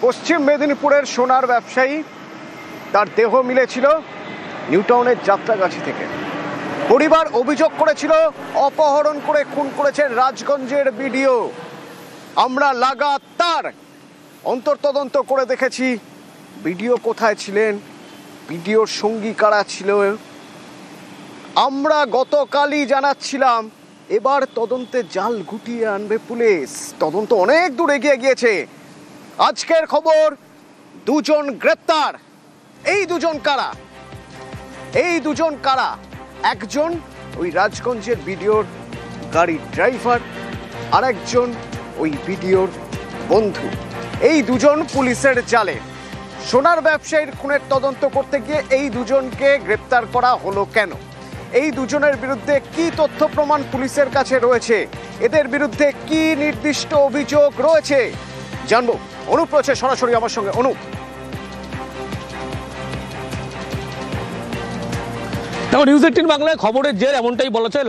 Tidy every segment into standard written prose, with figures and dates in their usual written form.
পশ্চিম মেদিনীপুরের সোনার ব্যবসায়ী, তার দেহ মিলেছিল নিউটাউনের যাত্রাগাছি থেকে। পরিবার অভিযোগ করেছিল অপহরণ করে খুন করেছেন রাজগঞ্জের বিডিও। আমরা লাগাতার অন্তর্তদন্ত করে দেখেছি বিডিও কোথায় ছিলেন, বিডিওর সঙ্গী কারা ছিল। আমরা গতকালই জানাচ্ছিলাম এবার তদন্তে জাল গুটিয়ে আনবে পুলিশ। তদন্ত অনেক দূর এগিয়ে গিয়েছে। আজকের খবর, দুজন গ্রেপ্তার। এই দুজন কারা? এই দুজন কারা? একজন ওই রাজগঞ্জের বিডিওর গাড়ির ড্রাইভার, আর একজন ওই বিডিওর বন্ধু। এই দুজন পুলিশের জালে। সোনার ব্যবসায়ীর খুনের তদন্ত করতে গিয়ে এই দুজনকে গ্রেপ্তার করা হলো কেন? এই দুজনের বিরুদ্ধে কি তথ্য প্রমাণ পুলিশের কাছে রয়েছে? এদের বিরুদ্ধে কি নির্দিষ্ট অভিযোগ রয়েছে জানবো। অনুপ রয়েছে সরাসরি আমার সঙ্গে। অনুপ, দেখো, নিউজ 18 বাংলায় খবরের জের এমনটাই বলা যায়।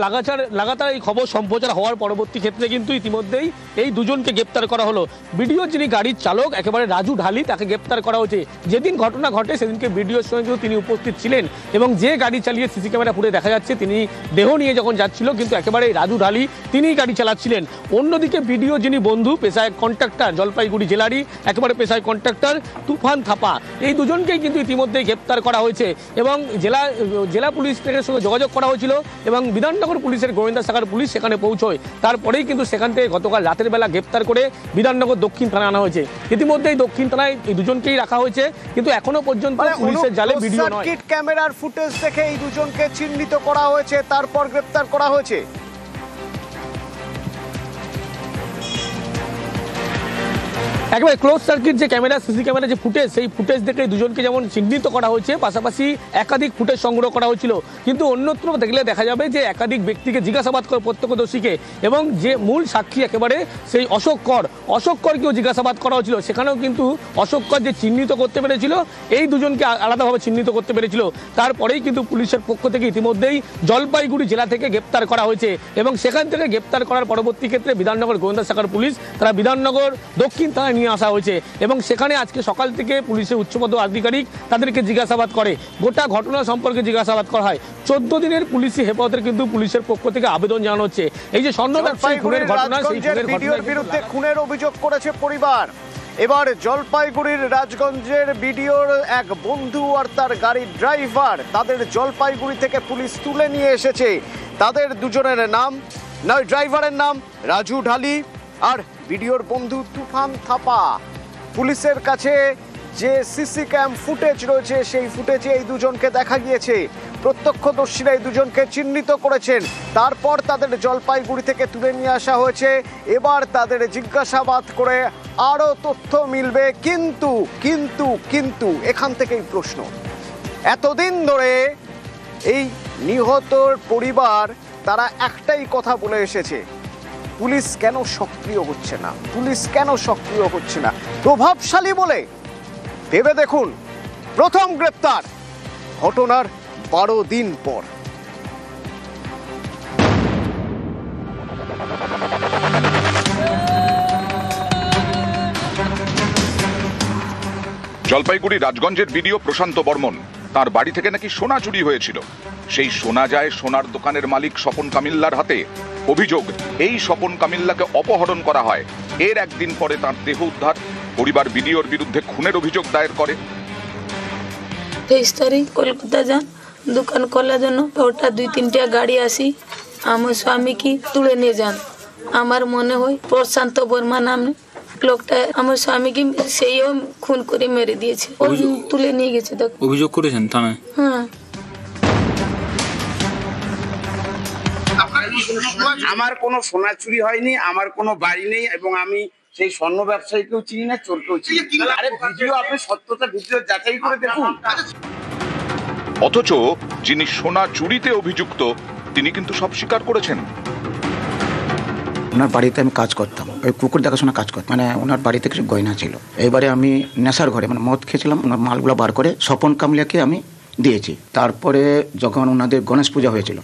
লাগাতার এই খবর সম্প্রচার হওয়ার পরবর্তী ক্ষেত্রে কিন্তু ইতিমধ্যেই এই দুজনকে গ্রেপ্তার করা হলো। ভিডিও যিনি গাড়ির চালক একেবারে রাজু ঢালি, তাকে গ্রেপ্তার করা হয়েছে। যেদিন ঘটনা ঘটে সেদিনকে ভিডিওর সঙ্গে কিন্তু তিনি উপস্থিত ছিলেন, এবং যে গাড়ি চালিয়ে সিসি ক্যামেরা ফুটে দেখা যাচ্ছে তিনি দেহ নিয়ে যখন যাচ্ছিল, কিন্তু একেবারে রাজু ঢালি তিনিই গাড়ি চালাচ্ছিলেন। অন্যদিকে ভিডিও যিনি বন্ধু, পেশায় কন্ট্রাক্টর, জলপাইগুড়ি জেলারই একেবারে পেশায় কন্ট্রাক্টর তুফান থাপা, এই দুজনকেই কিন্তু ইতিমধ্যেই গ্রেপ্তার করা হয়েছে। এবং জেলা পুলিশ থেকে সঙ্গে যোগাযোগ করা হয়েছিল, এবং বিধাননগর পুলিশের গোয়েন্দা শাখার পুলিশ সেখানে পৌঁছয়। তারপরেই কিন্তু সেখান থেকে গতকাল রাতের বেলা গ্রেপ্তার করে বিধাননগর দক্ষিণ থানায় আনা হয়েছে। ইতিমধ্যেই দক্ষিণ থানায় এই দুজনকেই রাখা হয়েছে, কিন্তু এখনো পর্যন্ত পুলিশের জালে ভিডিও নয়। ক্যামেরার ফুটেজ দেখে এই দুজনকে চিহ্নিত করা হয়েছে, তারপর গ্রেপ্তার করা হয়েছে। একেবারে ক্লোজ সার্কিট যে ক্যামেরা, সিসি ক্যামেরা যে ফুটেজ, সেই ফুটেজ দেখে দুজনকে যেমন চিহ্নিত করা হয়েছে, পাশাপাশি একাধিক ফুটেজ সংগ্রহ করা হয়েছিল। কিন্তু অন্যত্র দেখলে দেখা যাবে যে একাধিক ব্যক্তিকে জিজ্ঞাসাবাদ করে প্রত্যক্ষদর্শীকে, এবং যে মূল সাক্ষী একেবারে সেই অশোক করকেও জিজ্ঞাসাবাদ করা হয়েছিল। সেখানেও কিন্তু অশোক কর যে চিহ্নিত করতে পেরেছিল, এই দুজনকে আলাদাভাবে চিহ্নিত করতে পেরেছিল। তারপরেই কিন্তু পুলিশের পক্ষ থেকে ইতিমধ্যেই জলপাইগুড়ি জেলা থেকে গ্রেপ্তার করা হয়েছে, এবং সেখান থেকে গ্রেপ্তার করার পরবর্তী ক্ষেত্রে বিধাননগর গোয়েন্দা শাখার পুলিশ তারা বিধাননগর দক্ষিণ থানায় নিয়ে আসা হয়েছে। এবং সেখানে আজকে সকাল থেকে পুলিশের উচ্চপদস্থ আধিকারিক তাদেরকে জিজ্ঞাসাবাদ করে, গোটা ঘটনা সম্পর্কে জিজ্ঞাসাবাদ করা হয়। 14 দিনের পুলিশি হেফাজতের কিন্তু পুলিশের পক্ষ থেকে আবেদন জানানো হচ্ছে। এই যে স্বর্ণ ব্যবসায়ী খুনের ঘটনা, সেই ভিডিওর বিরুদ্ধে খুনের অভিযোগ করেছে পরিবার। এবার জলপাইগুড়ির রাজগঞ্জের বিডিওর এক বন্ধু আর তার গাড়ির ড্রাইভার, তাদের জলপাইগুড়ি থেকে পুলিশ তুলে নিয়ে এসেছে। তাদের দুজনের নাম, ড্রাইভারের নাম রাজু ঢালি আর ভিডিওর বন্ধু তুফান থাপা। পুলিশের কাছে যে সিসি ক্যাম ফুটেজ রয়েছে, সেই ফুটেজে এই দুজনকে দেখা গিয়েছে। প্রত্যক্ষদর্শীরা এই দুজনকে চিহ্নিত করেছেন। তারপর তাদের জলপাইগুড়ি থেকে তুলে নিয়ে আসা হয়েছে। এবার তাদের জিজ্ঞাসাবাদ করে আরও তথ্য মিলবে। কিন্তু কিন্তু কিন্তু এখান থেকেই প্রশ্ন, এতদিন ধরে এই নিহতর পরিবার তারা একটাই কথা বলে এসেছে, পুলিশ কেন সক্রিয় হচ্ছে না, পুলিশ কেন সক্রিয় হচ্ছে না। প্রভাবশালী বলে ভেবে দেখুন, প্রথম গ্রেপ্তার ঘটনার 12 দিন পর। জলপাইগুড়ি রাজগঞ্জের বিডিও প্রশান্ত বর্মন, তার বাড়ি থেকে নাকি সোনা চুরি হয়েছিল। সেই সোনা যায় সোনার দোকানের মালিক স্বপন কামিল্লার হাতে। অভিযোগ, এই স্বপন কামিল্লাকে অপহরণ করা হয়। এর একদিন পরে তার দেহ উদ্ধার। পরিবার বিডিওর বিরুদ্ধে খুনের অভিযোগ দায়ের করে। 23 তারিখ কলকাতা যান দোকান খোলার জন্য। ওটা 2-3টা গাড়ি আসি আমার স্বামীকে তুলে নিয়ে যান। আমার মনে হয় প্রশান্ত বর্মা নামে লোকটা আমার স্বামীকে সেইও খুন করে মেরে দিয়েছে। ওই তুলে নিয়ে গেছে। অভিযোগ করেছেন থানায়? হ্যাঁ। আমার কোনো সোনা চুরি হয়নি, আমার কোনো বাড়ি নেই, এবং আমি সেই স্বর্ণ ব্যবসায়ীকেও চিনি না, চোরকেও চিনি। আরে ভিডিও, আপনি সত্যতা ভিডিও যাচাই করে দেখুন। অথচ যিনি সোনা চুরিতে অভিযুক্ত তিনি কিন্তু সব স্বীকার করেছেন। ওনার বাড়িতে আমি কাজ করতাম, ওই কুকুর দেখাশোনা কাজ করতাম। মানে ওনার বাড়িতে কিছু গয়না ছিল। এইবারে আমি নেশার ঘরে মানে মদ খেয়েছিলাম, ওনার মালগুলো বার করে স্বপন কামলিয়াকে আমি দিয়েছি। তারপরে যখন ওনাদের গণেশ পূজা হয়েছিল,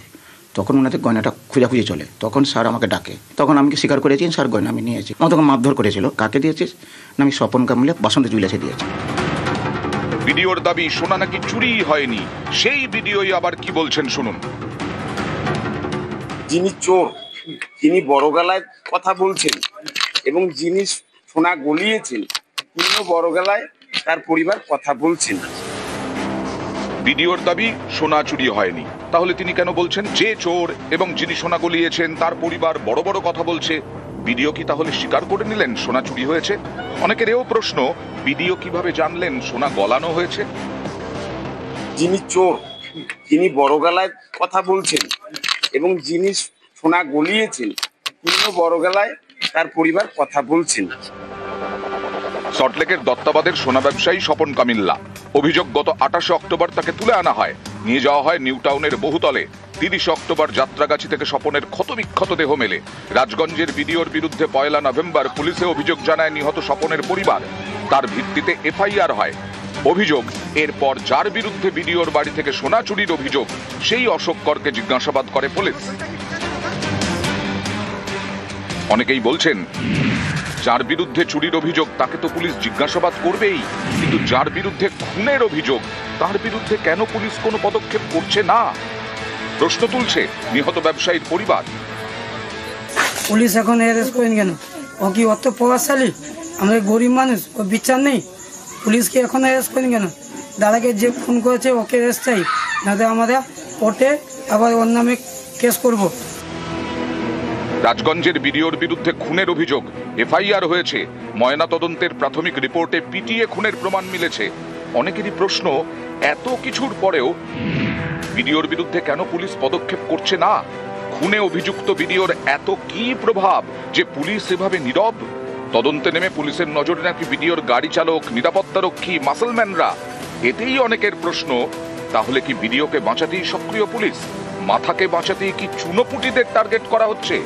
তখন ওনাদের গয়নাটা খোঁজাখুঁজি চলে, তখন স্যার আমাকে ডাকে, তখন আমি স্বীকার করেছি স্যার গয়না আমি নিয়েছি। আমার তখন মারধর করেছিল, কাকে দিয়েছিস না আমি স্বপন কামিলা বাসন্তী জুয়েলার্সে দিয়েছি। ভিডিওর দাবি সোনা নাকি চুরি হয়নি, সেই ভিডিওই আবার কি বলছেন শুনুন। যিনি চোর, যিনি বড় গলায় কথা বলছেন এবং যিনি সোনা গলিয়েছেন, তিনিও বড় গলায় তার পরিবার কথা বলছেন। ভিডিওর দাবি সোনা চুরি হয়নি, তাহলে তিনি কেন বলছেন যে চোর এবং যিনি সোনা গলিয়েছেন তার পরিবার বড় বড় কথা বলছে? ভিডিও কি তাহলে স্বীকার করে নিলেন সোনা চুরি হয়েছে? অনেকের এও প্রশ্ন, ভিডিও কিভাবে জানলেন সোনা গলানো হয়েছে? যিনি চোর, যিনি বড় গলায় কথা বলছেন এবং যিনি সোনা গলিয়েছেন, তিনিও বড় গলায় তার পরিবার কথা বলছেন। সল্টলেকের দত্তাবাদের সোনা ব্যবসায়ী স্বপন কামিল্লা। অভিযোগ, গত 28 অক্টোবর তাকে তুলে আনা হয়, নিয়ে যাওয়া হয় নিউ টাউনের বহুতলে। 30 অক্টোবর যাত্রাগাছি থেকে স্বপনের ক্ষতবিক্ষত দেহ মেলে। রাজগঞ্জের ভিডিওর বিরুদ্ধে 1 নভেম্বর পুলিশে অভিযোগ জানায় নিহত স্বপনের পরিবার। তার ভিত্তিতে এফআইআর হয়। অভিযোগ, এরপর যার বিরুদ্ধে ভিডিওর বাড়ি থেকে সোনা চুরির অভিযোগ, সেই অশোক করকে জিজ্ঞাসাবাদ করে পুলিশ। অনেকেই বলছেন, যার বিরুদ্ধে চুরির অভিযোগ তাকে তো পুলিশ জিজ্ঞাসাবাদ করবেই, কিন্তু যার বিরুদ্ধে খুনের অভিযোগ তার বিরুদ্ধে কেন পুলিশ কোনো পদক্ষেপ করছে না? প্রশ্ন তুলছে নিহত ব্যবসায়ীর পরিবার। পুলিশ এখন অ্যারেস্ট করেন কেন? ও কি অত প্রভাবশালী? আমরা গরিব মানুষ, ও বিচার নেই? পুলিশকে এখন অ্যারেস্ট করেন কেন? দাদাকে যে খুন করেছে ওকে অ্যারেস্ট চাই, নাহলে আমরা কোর্টে আবার ওর নামে কেস করব। রাজগঞ্জের ভিডিওর বিরুদ্ধে খুনের অভিযোগ, এফআইআর হয়েছে। ময়নাতদন্তের প্রাথমিক রিপোর্টে পিটিয়ে খুনের প্রমাণ মিলেছে। অনেকেরই প্রশ্ন, এত কিছুর পরেও ভিডিওর বিরুদ্ধে কেন পুলিশ পদক্ষেপ করছে না? খুনে অভিযুক্ত ভিডিওর এত কি প্রভাব যে পুলিশ এভাবে নীরব? তদন্তে নেমে পুলিশের নজরে নাকি ভিডিওর গাড়ি চালক, নিরাপত্তারক্ষী, মাসলম্যানরা। এতেই অনেকের প্রশ্ন, তাহলে কি ভিডিওকে বাঁচাতেই সক্রিয় পুলিশ? মাথাকে বাঁচাতেই কি চুনোপুটিদের টার্গেট করা হচ্ছে?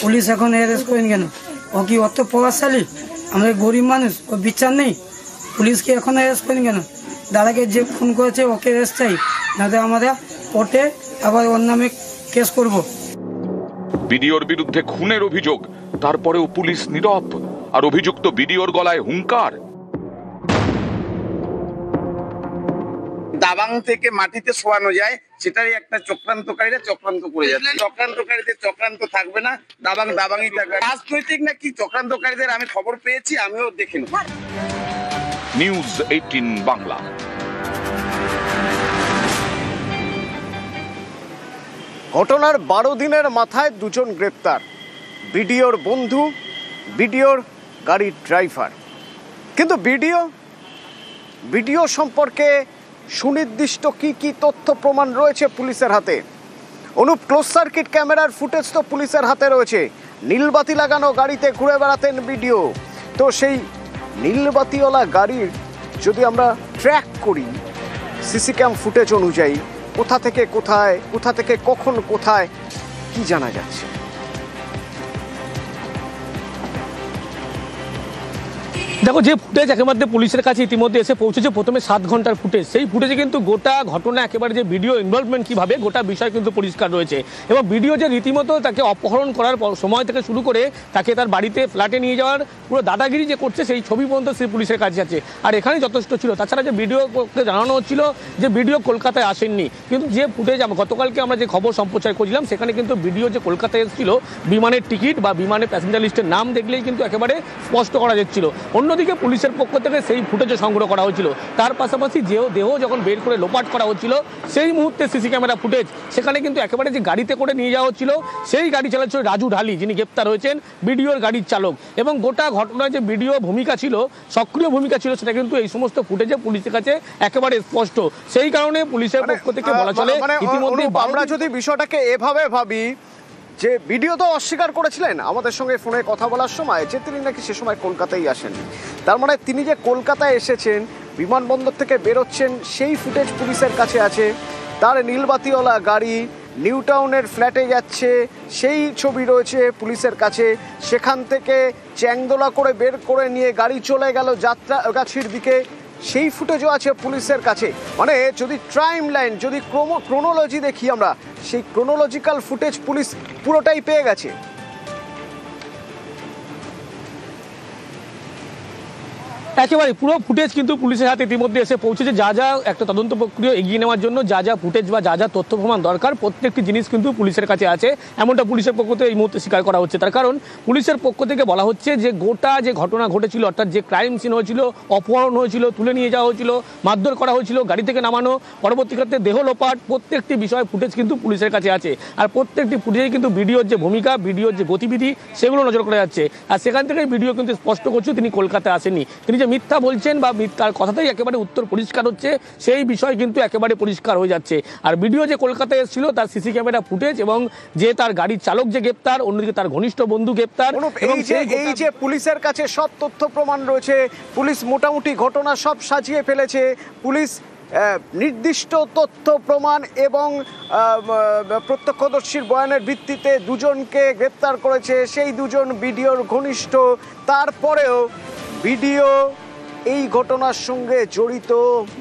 পুলিশ এখন অ্যারেস্ট করেন কেন? ও কি অত প্রভাবশালী? আমরা গরিব মানুষ, ও বিচার নেই? পুলিশকে এখন অ্যারেস্ট করেন কেন? দাদাকে যে খুন করেছে ওকে অ্যারেস্ট চাই, নাহলে আমরা কোর্টে আবার ওর নামে কেস করব। ভিডিওর বিরুদ্ধে খুনের অভিযোগ, তারপরেও পুলিশ নীরব, আর অভিযুক্ত ভিডিওর গলায় হুঙ্কার। দাবাং থেকে মাটিতে শোয়ানো যায়, সেটাই একটা চক্রান্তকারীরা চক্রান্ত করে যাচ্ছে। চক্রান্তকারীদের চক্রান্ত থাকবে না, দাবাং দাবাংই থাকবে। রাজনৈতিক নাকি চক্রান্তকারীদের আমি খবর পেয়েছি, আমিও দেখে নেব। নিউজ 18 বাংলা। ঘটনার 12 দিনের মাথায় দুজন গ্রেপ্তার, ভিডিওর বন্ধু, ভিডিওর গাড়ির ড্রাইভার। কিন্তু ভিডিও সম্পর্কে সুনির্দিষ্ট কি কি তথ্য প্রমাণ রয়েছে পুলিশের হাতে? অনুপ, ক্লোজ সার্কিট ক্যামেরার ফুটেজ তো পুলিশের হাতে রয়েছে। নীলবাতি লাগানো গাড়িতে ঘুরে বেড়াতেন ভিডিও। তো সেই নীলবাতিওয়ালা গাড়ির যদি আমরা ট্র্যাক করি সিসি ক্যাম ফুটেজ অনুযায়ী, কোথা থেকে কোথায়, কোথা থেকে কখন কোথায়, কি জানা যাচ্ছে? দেখো, যে ফুটেজ একেবারে পুলিশের কাছে ইতিমধ্যে এসে পৌঁছেছে, প্রথমে 7 ঘন্টার ফুটেজ। সেই ফুটেজে কিন্তু গোটা ঘটনা, একেবারে যে ভিডিও ইনভলভমেন্ট কীভাবে, গোটা বিষয় কিন্তু পরিষ্কার রয়েছে। এবং ভিডিও যে রীতিমতো তাকে অপহরণ করার সময় থেকে শুরু করে তাকে তার বাড়িতে ফ্ল্যাটে নিয়ে যাওয়ার পুরো দাদাগিরি যে করছে, সেই ছবি পর্যন্ত সেই পুলিশের কাছে আছে। আর এখানেই যথেষ্ট ছিল। তাছাড়া যে ভিডিওকে জানানো হচ্ছিল যে ভিডিও কলকাতায় আসেননি, কিন্তু যে ফুটেজ গতকালকে আমরা যে খবর সম্প্রচার করছিলাম, সেখানে কিন্তু ভিডিও যে কলকাতায় এসেছিল, বিমানের টিকিট বা বিমানের প্যাসেঞ্জার লিস্টের নাম দেখলেই কিন্তু একেবারে স্পষ্ট করা যাচ্ছিল। অন্যদিকে পুলিশের পক্ষ থেকে সেই ফুটেজও সংগ্রহ করা হয়েছিল। তার পাশাপাশি দেহ যখন বের করে লোপাট করা হচ্ছিল, সেই মুহূর্তে সিসি ক্যামেরা ফুটেজ, সেখানে কিন্তু একেবারে যে গাড়িতে করে নিয়ে যাওয়া হচ্ছিল, সেই গাড়ি চালাচ্ছিল রাজু ঢালি, যিনি গ্রেপ্তার হয়েছেন, ভিডিওর গাড়ির চালক। এবং গোটা ঘটনায় যে ভিডিও ভূমিকা ছিল, সক্রিয় ভূমিকা ছিল, সেটা কিন্তু এই সমস্ত ফুটেজে পুলিশের কাছে একেবারে স্পষ্ট। সেই কারণে পুলিশের পক্ষ থেকে বলা চলে ইতিমধ্যে আমরা যদি বিষয়টাকে এভাবে ভাবি যে ভিডিও তো অস্বীকার করেছিলেন আমাদের সঙ্গে ফোনে কথা বলার সময় যে তিনি নাকি সে সময় কলকাতায় আসেন। তার মানে তিনি যে কলকাতায় এসেছেন, বিমানবন্দর থেকে বেরোচ্ছেন, সেই ফুটেজ পুলিশের কাছে আছে। তার নীলবাতিওয়ালা গাড়ি নিউ টাউনের ফ্ল্যাটে যাচ্ছে, সেই ছবি রয়েছে পুলিশের কাছে। সেখান থেকে চ্যাংদোলা করে বের করে নিয়ে গাড়ি চলে গেল যাত্রাগাছির দিকে, সেই ফুটেজও আছে পুলিশের কাছে। মানে যদি টাইম লাইন, যদি ক্রোনোলজি দেখি আমরা, সেই ক্রোনোলজিক্যাল ফুটেজ পুলিশ পুরোটাই পেয়ে গেছে। একেবারে পুরো ফুটেজ কিন্তু পুলিশের হাতে ইতিমধ্যে এসে পৌঁছেছে। যা যা একটা তদন্ত প্রক্রিয়া এগিয়ে নেওয়ার জন্য যা যা ফুটেজ বা যা যা তথ্য প্রমাণ দরকার প্রত্যেকটি জিনিস কিন্তু পুলিশের কাছে আছে, এমনটা পুলিশের পক্ষ থেকে এই মুহূর্তে স্বীকার করা হচ্ছে। তার কারণ পুলিশের পক্ষ থেকে বলা হচ্ছে যে গোটা যে ঘটনা ঘটেছিল, অর্থাৎ যে ক্রাইম সিন হয়েছিল, অপহরণ হয়েছিল, তুলে নিয়ে যাওয়া হয়েছিল, মারধর করা হয়েছিল, গাড়ি থেকে নামানো, পরবর্তী ক্ষেত্রে দেহ লোপাট, প্রত্যেকটি বিষয় ফুটেজ কিন্তু পুলিশের কাছে আছে। আর প্রত্যেকটি ফুটেজে কিন্তু ভিডিওর যে ভূমিকা, ভিডিওর যে গতিবিধি সেগুলো নজর করা যাচ্ছে। আর সেখান থেকে ভিডিও কিন্তু স্পষ্ট করছে তিনি কলকাতায় আসেননি। তিনি যে মিথ্যা বলছেন বা মিথ্যার কথাটাই একেবারে উত্তর পরিষ্কার হচ্ছে, সেই বিষয় কিন্তু একেবারে পরিষ্কার হয়ে যাচ্ছে। আর ভিডিও যে কলকাতায় এসেছিল তার সিসি ক্যামেরা ফুটেজ এবং যে তার গাড়ির চালক যে গ্রেপ্তার, অন্যদিকে তার ঘনিষ্ঠ বন্ধু গ্রেপ্তার। এই যে পুলিশের কাছে সব তথ্য প্রমাণ রয়েছে, পুলিশ মোটামুটি ঘটনা সব সাজিয়ে ফেলেছে, পুলিশ নির্দিষ্ট তথ্য প্রমাণ এবং প্রত্যক্ষদর্শীর বয়ানের ভিত্তিতে দুজনকে গ্রেপ্তার করেছে, সেই দুজন ভিডিওর ঘনিষ্ঠ। তারপরেও ভিডিও এই ঘটনার সঙ্গে জড়িত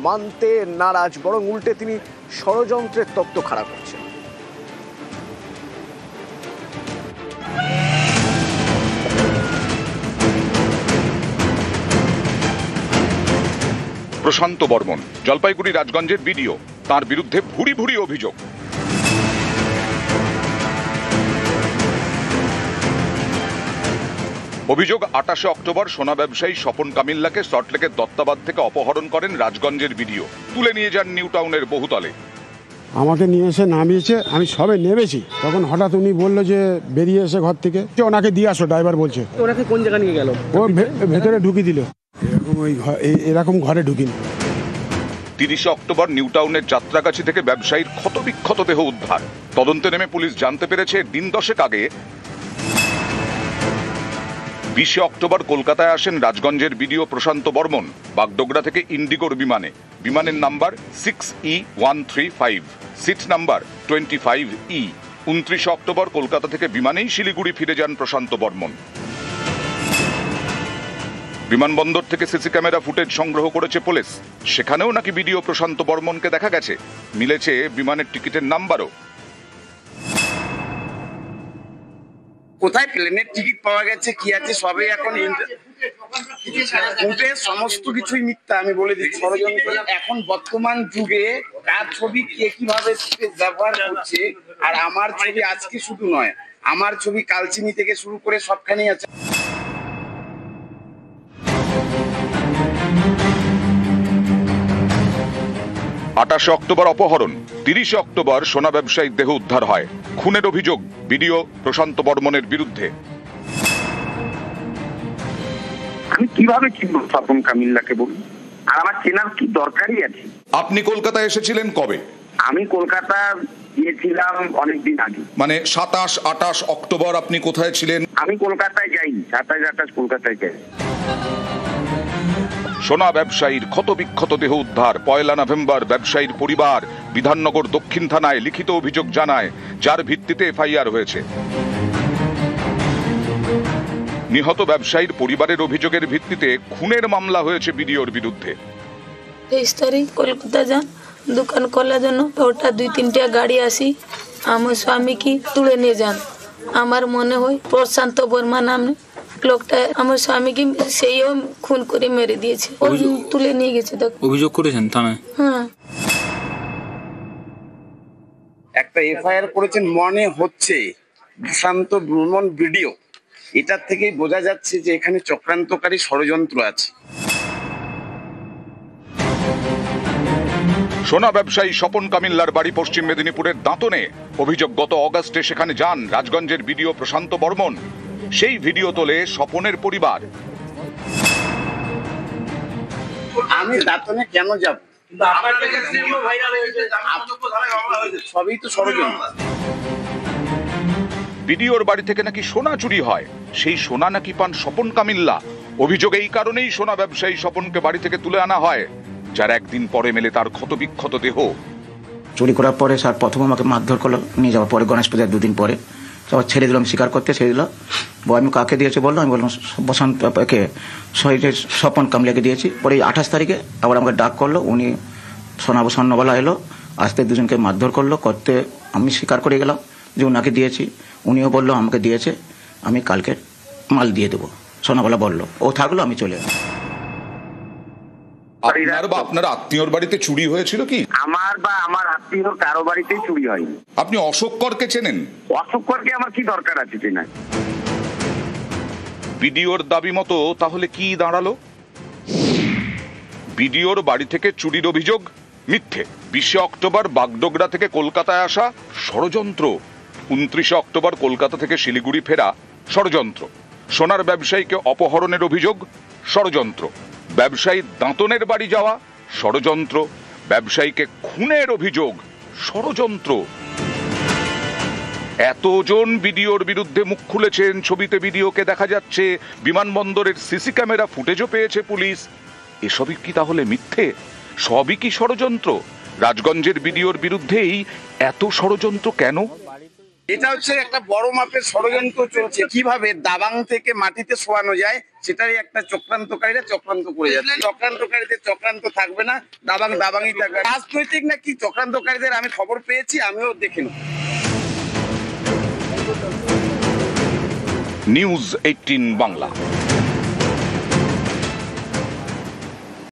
মানতে নারাজ, বরং উল্টে তিনি ষড়যন্ত্রের তত্ত্ব খাড়া করছেন। প্রশান্ত বর্মন, জলপাইগুড়ি রাজগঞ্জের ভিডিও, তার বিরুদ্ধে ভুরি ভুরি অভিযোগ। অভিযোগ 28 অক্টোবর সোনা ব্যবসায়ী স্বপন কামিল্লাকে সল্টলেকের দত্তাবাদ থেকে অপহরণ করেন রাজগঞ্জের ভিডিও, তুলে নিয়ে যান নিউ টাউনের বহুতলে। আমাকে নিয়ে এসে নামিয়েছে, আমি সবে নেমেছি, তখন হঠাৎ উনি বললো যে বেরিয়ে এসে ঘর থেকে ওনাকে দিয়ে আসো, ড্রাইভার বলছে। ওনাকে কোন জায়গা নিয়ে গেল? ও ভেতরে ঢুকিয়ে দিল, এরকম ঘরে ঢুকিনি। 30 অক্টোবর নিউ টাউনের যাত্রাগাছি থেকে ব্যবসায়ীর ক্ষতবিক্ষত দেহ উদ্ধার। তদন্তে নেমে পুলিশ জানতে পেরেছে দিন 10 আগে 20 অক্টোবর কলকাতায় আসেন রাজগঞ্জের ভিডিও প্রশান্ত বর্মন বাগডোগরা থেকে ইন্ডিগোর বিমানে। বিমানের number 6E135, seat number 25E। 29 October Kolkata থেকে বিমানেই শিলিগুড়ি ফিরে যান প্রশান্ত বর্মন। বিমানবন্দর থেকে সিসি ক্যামেরা ফুটেজ সংগ্রহ করেছে পুলিশ, সেখানেও নাকি ভিডিও প্রশান্ত বর্মনকে দেখা গেছে, মিলেছে বিমানের টিকিটের নাম্বারও। কোথায় প্লেনের টিকিট পাওয়া গেছে, কি আছে, সবই এখন সমস্ত কিছুই মিথ্যা। আমি বলে দিচ্ছি, ষড়যন্ত্র। এখন বর্তমান যুগে কার ছবি কে কিভাবে ব্যবহার করছে, আর আমার ছবি আজকে শুধু নয়, আমার ছবি কালচিনি থেকে শুরু করে সবখানেই আছে। আটাশে অক্টোবর অপহরণ, 30 অক্টোবর সোনা ব্যবসায়ীর দেহ উদ্ধার হয়। খুনের অভিযোগ ভিডিও প্রশান্ত বর্মনের বিরুদ্ধে। আমি কিভাবে চিনব স্বপন কামিল্লাকে বলুন? আর আমার চেনার কি দরকারই আছে? আপনি কলকাতায় এসেছিলেন কবে? আমি কলকাতা গিয়েছিলাম অনেকদিন আগে। মানে 27-28 অক্টোবর আপনি কোথায় ছিলেন? আমি কলকাতায় যাইনি, 27-28 কলকাতায় যাই। সোনা ব্যবসায়ীর ক্ষতবিক্ষত দেহ উদ্ধার। 1 নভেম্বর ব্যবসায়ীর পরিবার বিধাননগর দক্ষিণ থানায় লিখিত অভিযোগ জানায়, যার ভিত্তিতে এফআইআর হয়েছে। নিহত ব্যবসায়ীর পরিবারের অভিযোগের ভিত্তিতে খুনের মামলা হয়েছে ভিডিওর বিরুদ্ধে। 23 তারিখ কলকাতা যান দোকান খোলার জন্য, ওটা 2-3টা গাড়ি আসি আমার স্বামীকে তুলে নিয়ে যান। আমার মনে হয় প্রশান্ত বর্মা নামে লোকটা আমার স্বামীকে সেইও খুন করে মেরে দিয়েছে, ওই তুলে নিয়ে গেছে। অভিযোগ করেছেন থানায়? হ্যাঁ, একটা এফআইআর করেছেন মনে হচ্ছে প্রশান্ত বর্মন ভিডিও। এটার থেকেই বোঝা যাচ্ছে যে এখানে চক্রান্তকারী ষড়যন্ত্র আছে। সোনা ব্যবসায়ী স্বপন কামিল্লার বাড়ি পশ্চিম মেদিনীপুরের দাঁতনে। অভিযোগ গত অগাস্টে সেখানে যান রাজগঞ্জের ভিডিও প্রশান্ত বর্মন। সেই ভিডিও তোলে স্বপনের পরিবার। আমি দাঁতনে কেন যাব? সবই তো ষড়যন্ত্র। ভিডিওর বাড়ি থেকে নাকি সোনা চুরি হয়, সেই সোনা নাকি পান স্বপন কামিল্লা। অভিযোগ এই কারণেই সোনা ব্যবসায়ী স্বপনকে বাড়ি থেকে তুলে আনা হয়, যার একদিন পরে মেলে তার ক্ষতবিক্ষত দেহ। চুরি করার পরে স্যার প্রথম আমাকে মারধর করলো, নিয়ে যাওয়ার পরে গণেশ পূজার 2 দিন পরে আবার ছেড়ে দিলাম, স্বীকার করতে ছেড়ে দিল। আমি কাকে দিয়েছে বললো, আমি বললাম বসন্তকে স্বপন কামলিয়াকে দিয়েছি। পরে 28 তারিখে আবার আমাকে ডাক করলো, উনি স্বর্ণবেলা এলো, আসতে দুজনকে মারধর করলো, করতে আমি স্বীকার করে গেলাম যে ওনাকে দিয়েছি, উনিও বললো আমাকে দিয়েছে, আমি কালকে মাল দিয়ে দেবো, সোনাবালা বললো। ও থাকলো, আমি চলে এলাম। আপনার বা আপনার আত্মীয়র বাড়িতে চুরি হয়েছিল কি? আমার বা আমার আত্মীয় কারো বাড়িতেই চুরি হয়নি। আপনি অশোক করকে চেনেন? অশোক করকে আমার কি দরকার আছে চেনা? বিডিওর দাবি মতো তাহলে কি দাঁড়ালো? বিডিওর বাড়ি থেকে চুরির অভিযোগ মিথ্যে। 20 অক্টোবর বাগডোগরা থেকে কলকাতায় আসা ষড়যন্ত্র। 29 অক্টোবর কলকাতা থেকে শিলিগুড়ি ফেরা ষড়যন্ত্র। সোনার ব্যবসায়ীকে অপহরণের অভিযোগ ষড়যন্ত্র। ব্যবসায়ী দাঁতনের বাড়ি যাওয়া ষড়যন্ত্র। ব্যবসায়ীকে খুনের অভিযোগ ষড়যন্ত্র। এতজন বিডিওর বিরুদ্ধে মুখ খুলেছেন, ছবিতে বিডিওকে দেখা যাচ্ছে, বিমানবন্দরের সিসি ক্যামেরা ফুটেজও পেয়েছে পুলিশ। এসবই কি তাহলে মিথ্যে? সবই কি ষড়যন্ত্র? রাজগঞ্জের বিডিওর বিরুদ্ধেই এত ষড়যন্ত্র কেন? এটা হচ্ছে একটা বড় মাপের ষড়যন্ত্র চলছে, কিভাবে দাবাং থেকে মাটিতে শোয়ানো যায় সেটারই একটা চক্রান্তকারীরা চক্রান্ত করে যাচ্ছে। চক্রান্তকারীদের চক্রান্ত থাকবে না, দাবাংই থাকবে। রাজনৈতিক না কি চক্রান্তকারীদের আমি খবর পেয়েছি, আমিও দেখে নেব। নিউজ 18 বাংলা।